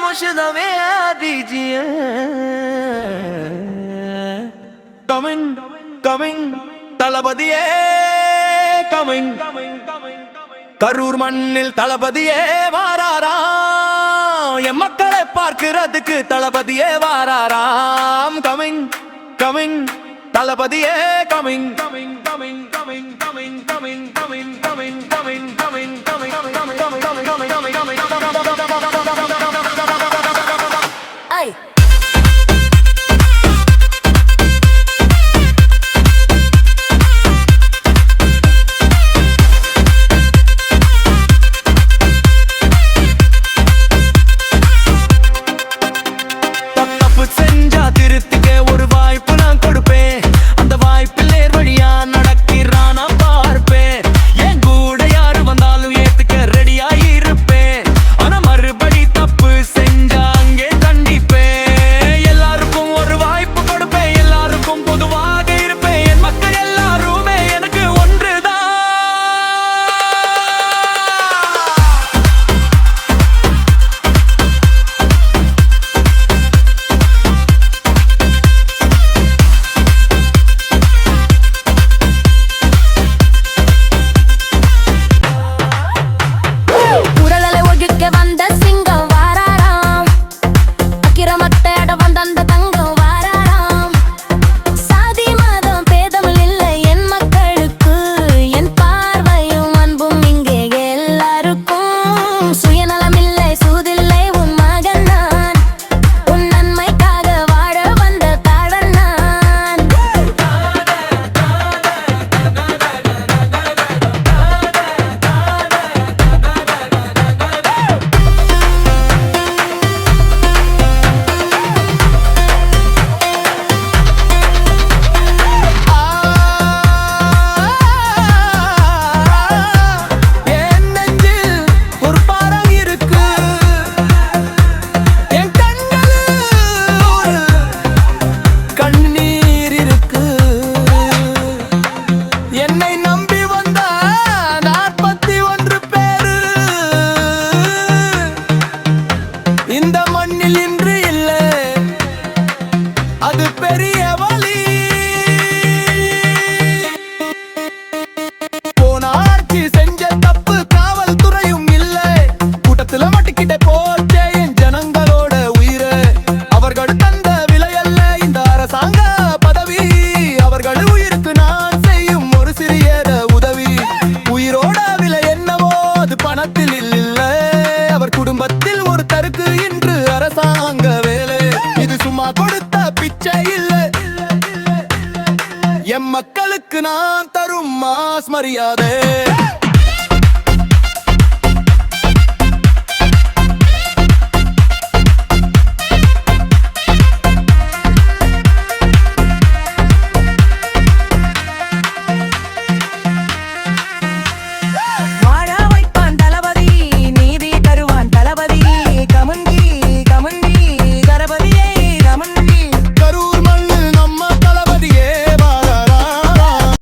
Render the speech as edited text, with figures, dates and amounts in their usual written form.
खामोश दमिया दीजिए कमिंग कमिंग தளபதியே கமிங் கரூர் மண்ணில் தளபதியே வாராராம் எம் மக்களை பார்க்கிறதுக்கு தளபதியே வாராராம் கமிங் கமிங் தளபதியே coming coming coming coming coming coming coming coming coming coming coming குடும்பத்தில் ஒருத்தருக்கு இன்று அரசாங்க வேலை இது சும்மா கொடுத்த பிச்சை இல்ல எம் மக்களுக்கு நான் தரும் மாஸ் மரியாதை